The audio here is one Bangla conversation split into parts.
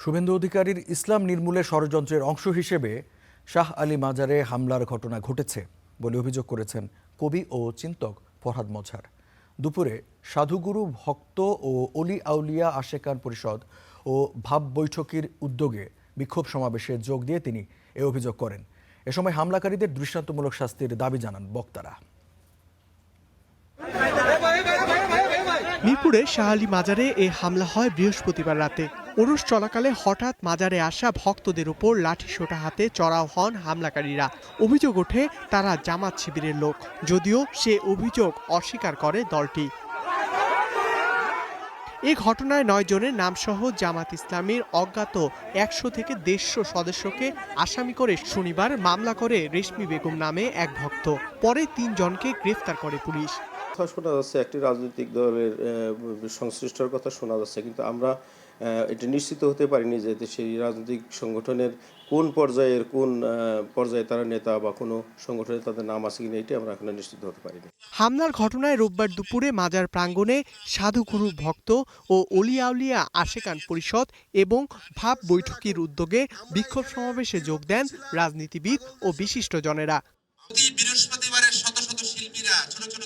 শুভেন্দু অধিকারীর ইসলাম নির্মূলে ষড়যন্ত্রের অংশ হিসেবে শাহ আলী মাজারে হামলার ঘটনা ঘটেছে বলে অভিযোগ করেছেন কবি ও চিন্তক ফরহাদ মজহার। দুপুরে সাধুগুরু ভক্ত ও অলি আউলিয়া আশেকান পরিষদ ও ভাব বৈঠকির উদ্যোগে বিক্ষোভ সমাবেশে যোগ দিয়ে তিনি এ অভিযোগ করেন। এ সময় হামলাকারীদের দৃষ্টান্তমূলক শাস্তির দাবি জানান বক্তারা। মিরপুরে শাহ আলী মাজারে এ হামলা হয় বৃহস্পতিবার রাতে। ওরস চলাকালে হঠাৎ মাজারে আসা ভক্তদের উপর লাঠিসোঁটা হাতে চড়াও হন হামলাকারীরা। অভিযোগ ওঠে তারা জামাত শিবিরের লোক, যদিও সে অভিযোগ অস্বীকার করে দলটি। এ ঘটনায় 9 জনের নামসহ জামাত ইসলামীর অজ্ঞাত 100 থেকে 150 সদস্যকে আসামি করে শনিবার মামলা করে রেশমি বেগম নামে এক ভক্ত। পরে 3 জনকে গ্রেফতার করে পুলিশ। কথা শোনা যাচ্ছে একটি রাজনৈতিক দলের সংশ্লিষ্টর কথা শোনা যাচ্ছে, কিন্তু আমরা এটা নিশ্চিত হতে পারিনি যে সেই রাজনৈতিক সংগঠনের কোন পর্যায়ে তারা নেতা বা কোনো সংগঠনে তাদের নাম আছে কিনা এটি আমরা এখন নিশ্চিত হতে পারিনি। হামলার ঘটনায় রোববার দুপুরে মাজার প্রাঙ্গণে সাধুগুরু ভক্ত ও অলিয়া আউলিয়া আশেকান পরিষদ এবং ভাব বৈঠকির উদ্যোগে বিক্ষোভ সমাবেশে যোগ দেন রাজনীতিবিদ ও বিশিষ্টজনেরা। প্রতি বৃহস্পতিবারে শত শত শিল্পীরা ছোট ছোট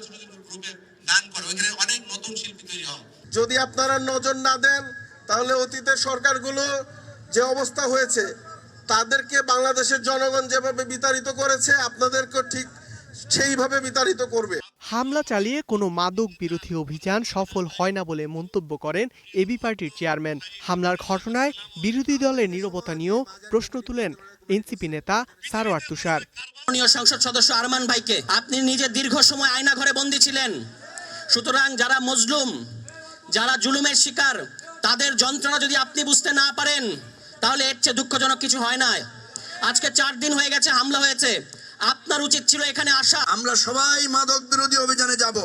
গ্রুপে গান করে, ওখানে অনেক নতুন শিল্পী তৈরি হয়। যদি আপনারা নজর না দেন তাহলে অতীতের সরকারগুলো যে অবস্থা হয়েছে তাদেরকে বাংলাদেশের জনগণ যেভাবে বিতাড়িত করেছে আপনাদেরকে ঠিক সেইভাবে বিতাড়িত করবে। হামলা চালিয়ে কোনো মাদক বিরোধী অভিযান সফল হয় না বলে মন্তব্য করেন এবি পার্টির চেয়ারম্যান। হামলার ঘটনায় বিরোধী দলের নীরবতা নিয়েও প্রশ্ন তুলেন এনসিপি নেতা সারোয়ার তুষার। সংসদ সদস্য আরমান ভাইকে আপনি নিজে দীর্ঘ সময় আয়না ঘরে বন্দী ছিলেন, সুতরাং যারা মজলুম, যারা জুলুমের শিকার, তাদের যন্ত্রণা যদি আপনি বুঝতে না পারেন তাহলে এর চেয়ে দুঃখজনক কিছু হয় না। আজকে 4 দিন হয়ে গেছে হামলা হয়েছে, আপনার উচিত ছিল এখানে আসা। আমরা সবাই মাদক বিরোধী অভিযানে যাব।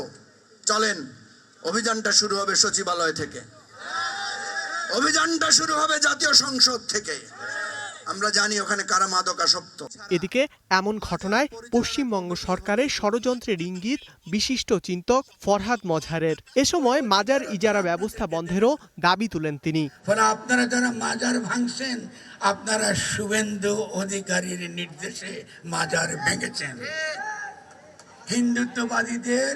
চলেন, অভিযানটা শুরু হবে সচিবালয় থেকে, অভিযানটা শুরু হবে জাতীয় সংসদ থেকে। আমরা জানি ওখানে কারা মাদকাসক্ত। এদিকে এমন ঘটনায় পশ্চিমবঙ্গ সরকারের ষড়যন্ত্রের ইঙ্গিত বিশিষ্ট চিন্তক ফরহাদ মজহারের। এ সময় মাজার ইজারা ব্যবস্থা বন্ধেরও দাবি তুলেন তিনি। আপনারা যারা মাজার ভাঙছেন, আপনারা শুভেন্দু অধিকারীর নির্দেশে মাজার ভেঙেছেন। হিন্দুত্ববাদীদের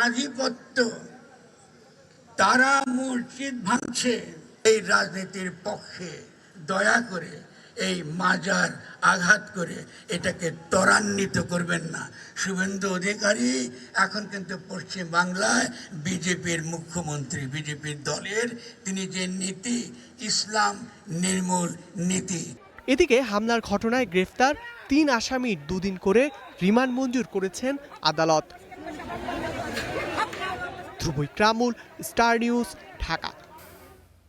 আধিপত্য, তারা মসজিদ ভাঙছে। এই রাজনীতির পক্ষে দয়া করে এই মাজার আঘাত করে এটাকে ত্বরান্বিত করবেন না। শুভেন্দু অধিকারী এখন কিন্তু পশ্চিম বাংলায় বিজেপির মুখ্যমন্ত্রী, বিজেপির দলের তিনি যে নীতি, ইসলাম নির্মূল নীতি। এদিকে হামলার ঘটনায় গ্রেফতার 3 আসামির 2 দিন করে রিমান্ড মঞ্জুর করেছেন আদালত। ধ্রুব ইকরামুল, স্টার নিউজ, ঢাকা।